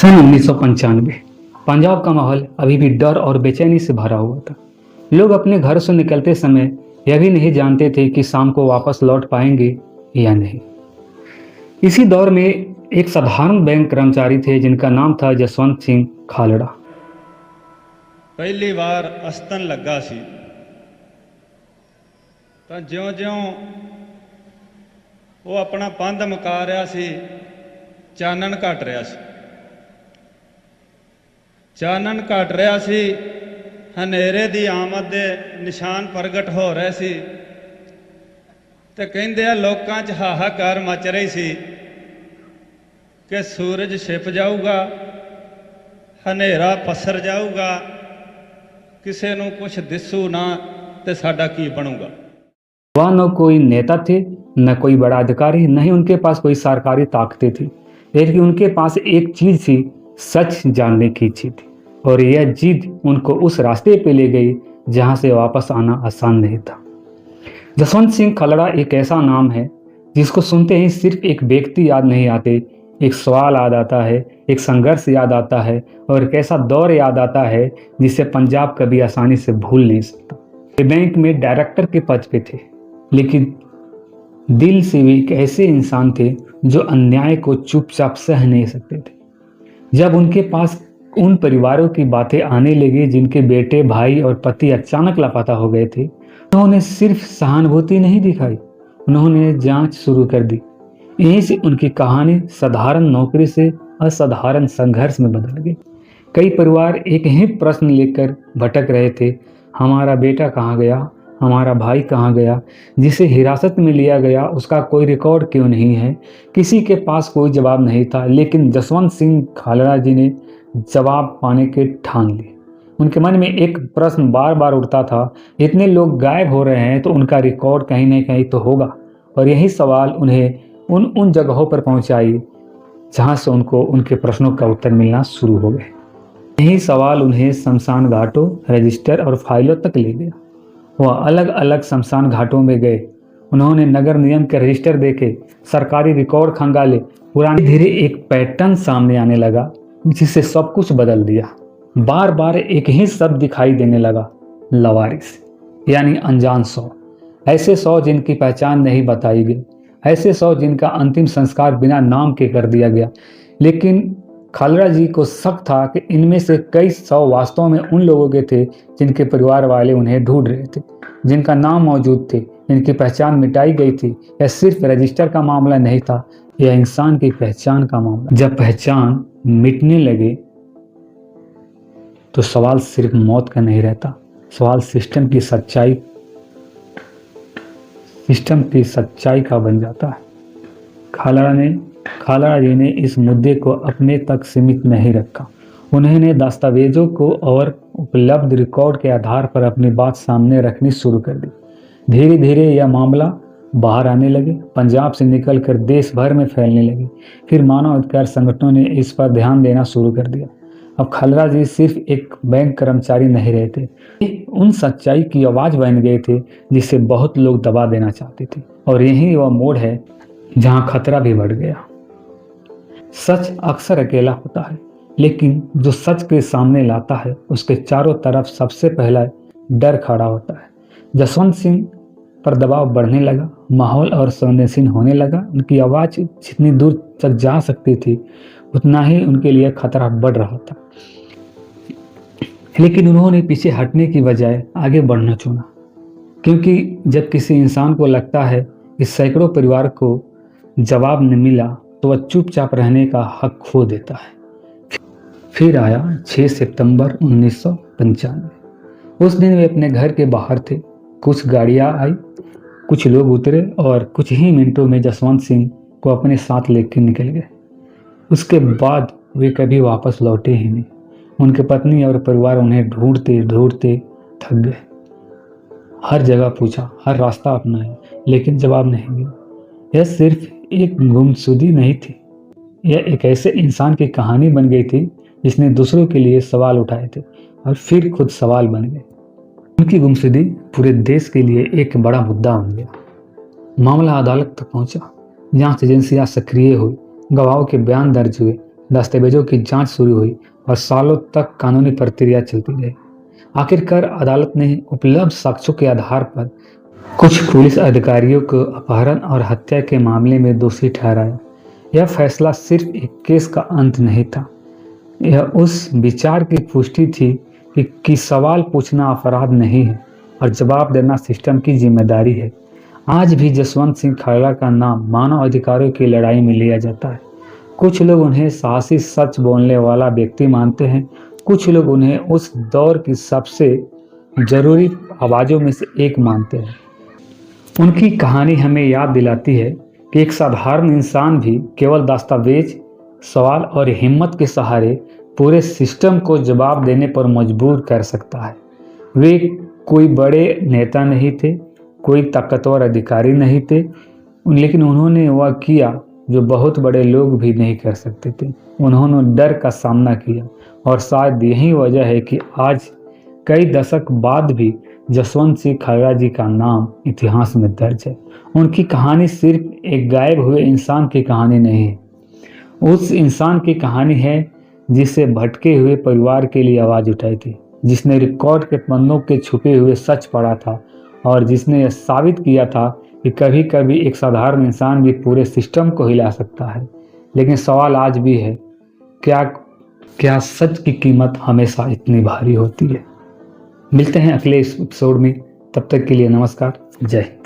सन 1995 पंजाब का माहौल अभी भी डर और बेचैनी से भरा हुआ था। लोग अपने घर से निकलते समय यह भी नहीं जानते थे कि शाम को वापस लौट पाएंगे या नहीं। इसी दौर में एक साधारण बैंक कर्मचारी थे जिनका नाम था जसवंत सिंह खालड़ा। पहली बार अस्तन लगा सी ਤਾਂ ਜਿਉਂ-ਜਿਉਂ ਉਹ ਆਪਣਾ ਪੰਧ ਮੁਕਾ ਰਿਹਾ ਸੀ, ਚਾਨਣ ਘਟ ਰਿਹਾ ਸੀ। ਚਾਨਣ ਘਟ ਰਿਹਾ ਸੀ, ਹਨੇਰੇ ਦੀ ਆਮਦ ਦੇ ਨਿਸ਼ਾਨ ਪ੍ਰਗਟ ਹੋ ਰਹੇ ਸੀ ਤੇ ਕਹਿੰਦੇ ਆ ਲੋਕਾਂ 'ਚ ਹਾਹਾਕਾਰ ਮਚ ਰਹੀ ਸੀ ਕਿ ਸੂਰਜ ਛਿਪ ਜਾਊਗਾ, ਹਨੇਰਾ ਪਸਰ ਜਾਊਗਾ, ਕਿਸੇ ਨੂੰ ਕੁਝ ਦਿਸੂ ਨਾ ਤੇ ਸਾਡਾ ਕੀ ਬਣੂਗਾ। वह न कोई नेता थे, न कोई बड़ा अधिकारी, न ही उनके पास कोई सरकारी ताकतें थी, लेकिन उनके पास एक चीज थी, सच जानने की जिद। और यह जिद उनको उस रास्ते पे ले गई जहां से वापस आना आसान नहीं था। जसवंत सिंह खालड़ा एक ऐसा नाम है जिसको सुनते ही सिर्फ एक व्यक्ति याद नहीं आते, एक सवाल याद आता है, एक संघर्ष याद आता है और एक ऐसा दौर याद आता है जिसे पंजाब कभी आसानी से भूल नहीं सकता। वे बैंक में डायरेक्टर के पद पे थे, लेकिन दिल से भी एक ऐसे इंसान थे जो अन्याय को चुपचाप सह नहीं सकते थे। जब उनके पास उन परिवारों की बातें आने लगी जिनके बेटे, भाई और पति अचानक लापता हो गए थे, उन्होंने सिर्फ सहानुभूति नहीं दिखाई, उन्होंने जांच शुरू कर दी। यहीं से उनकी कहानी साधारण नौकरी से असाधारण संघर्ष में बदल गई। कई परिवार एक ही प्रश्न लेकर भटक रहे थे, हमारा बेटा कहाँ गया, हमारा भाई कहाँ गया, जिसे हिरासत में लिया गया उसका कोई रिकॉर्ड क्यों नहीं है। किसी के पास कोई जवाब नहीं था, लेकिन जसवंत सिंह खालड़ा जी ने जवाब पाने के ठान लिए। उनके मन में एक प्रश्न बार बार उठता था, इतने लोग गायब हो रहे हैं तो उनका रिकॉर्ड कहीं ना कहीं तो होगा। और यही सवाल उन्हें उन जगहों पर पहुंचाई जहां से उनको उनके प्रश्नों का उत्तर मिलना शुरू हो गए। यही सवाल उन्हें शमशान घाटों, रजिस्टर और फाइलों तक ले गया। वह अलग अलग शमशान घाटों में गए, उन्होंने नगर निगम के रजिस्टर देखे, सरकारी रिकॉर्ड खंगाले। पुराने धीरे एक पैटर्न सामने आने लगा जिससे सब कुछ बदल दिया। बार बार एक ही शब्द दिखाई देने लगा, लवारिस, यानी अनजान 100। ऐसे 100 जिनकी पहचान नहीं बताई गई, ऐसे 100 जिनका अंतिम संस्कार बिना नाम के कर दिया गया। लेकिन खालड़ा जी को शक था कि इनमें से कई 100 वास्तव में उन लोगों के थे जिनके परिवार वाले उन्हें ढूंढ रहे थे, जिनका नाम मौजूद थे, जिनकी पहचान मिटाई गई थी। यह सिर्फ रजिस्टर का मामला नहीं था, यह इंसान की पहचान का मामला। जब पहचान मिटने लगे तो सवाल सिर्फ मौत का नहीं रहता, सवाल सिस्टम की सच्चाई का बन जाता है। खालड़ा जी ने इस मुद्दे को अपने तक सीमित नहीं रखा। उन्होंने दस्तावेजों को और उपलब्ध रिकॉर्ड के आधार पर अपनी बात सामने रखनी शुरू कर दी। धीरे धीरे यह मामला बाहर आने लगे, पंजाब से निकलकर देश भर में फैलने लगे। फिर मानव अधिकार संगठनों ने इस पर ध्यान देना शुरू कर दिया। अब खालड़ा जी सिर्फ एक बैंक कर्मचारी नहीं रहे थे, उन सच्चाई की आवाज बन गए थे जिसे बहुत लोग दबा देना चाहते थे। और यही वह मोड़ है जहां खतरा भी बढ़ गया। सच अक्सर अकेला होता है, लेकिन जो सच के सामने लाता है उसके चारों तरफ सबसे पहला डर खड़ा होता है। जसवंत सिंह पर दबाव बढ़ने लगा, माहौल और संवेदनशील होने लगा। उनकी आवाज जितनी दूर तक जा सकती थी उतना ही उनके लिए खतरा बढ़ रहा था। लेकिन उन्होंने पीछे हटने की बजाय आगे बढ़ना चुना, क्योंकि जब किसी इंसान को लगता है कि सैकड़ों परिवार को जवाब न मिला तो वह चुपचाप रहने का हक खो देता है। फिर आया 6 सितंबर 1995। उस दिन वे अपने घर के बाहर थे। कुछ गाड़ियां आई, कुछ लोग उतरे और कुछ ही मिनटों में जसवंत सिंह को अपने साथ लेकर निकल गए। उसके बाद वे कभी वापस लौटे ही नहीं। उनके पत्नी और परिवार उन्हें ढूंढते ढूंढते थक गए। हर जगह पूछा, हर रास्ता अपनाया, लेकिन जवाब नहीं मिला। यह सिर्फ एक गुमशुदगी नहीं थी, यह एक ऐसे इंसान की कहानी बन गई थी जिसने दूसरों के लिए सवाल उठाए थे और फिर खुद सवाल बन गए। उनकी गुमशुदगी पूरे देश के लिए एक बड़ा मुद्दा बन गया। मामला अदालत तक पहुंचा, जांच एजेंसियां सक्रिय हुई, गवाहों के बयान दर्ज हुए, दस्तावेजों की जांच शुरू हुई और सालों तक कानूनी प्रक्रिया चलती रही। आखिरकार अदालत ने उपलब्ध साक्ष्यों के आधार पर कुछ पुलिस अधिकारियों को अपहरण और हत्या के मामले में दोषी ठहराया। यह फैसला सिर्फ एक केस का अंत नहीं था, यह उस विचार की पुष्टि थी कि सवाल पूछना अपराध नहीं है और जवाब देना सिस्टम की जिम्मेदारी है। आज भी जसवंत सिंह खालड़ा का नाम मानव अधिकारों की लड़ाई में लिया जाता है। कुछ लोग उन्हें साहसी, सच बोलने वाला व्यक्ति मानते हैं, कुछ लोग उन्हें उस दौर की सबसे जरूरी आवाज़ों में से एक मानते हैं। उनकी कहानी हमें याद दिलाती है कि एक साधारण इंसान भी केवल दस्तावेज, सवाल और हिम्मत के सहारे पूरे सिस्टम को जवाब देने पर मजबूर कर सकता है। वे कोई बड़े नेता नहीं थे, कोई ताकतवर अधिकारी नहीं थे, लेकिन उन्होंने वह किया जो बहुत बड़े लोग भी नहीं कर सकते थे। उन्होंने डर का सामना किया और शायद यही वजह है कि आज कई दशक बाद भी जसवंत सिंह खालड़ा जी का नाम इतिहास में दर्ज है। उनकी कहानी सिर्फ एक गायब हुए इंसान की कहानी नहीं है, उस इंसान की कहानी है जिसे भटके हुए परिवार के लिए आवाज़ उठाई थी, जिसने रिकॉर्ड के पन्नों के छुपे हुए सच पढ़ा था और जिसने यह साबित किया था कि कभी कभी एक साधारण इंसान भी पूरे सिस्टम को हिला सकता है। लेकिन सवाल आज भी है, क्या सच की कीमत हमेशा इतनी भारी होती है? मिलते हैं अगले एपिसोड में, तब तक के लिए नमस्कार, जय हिंद।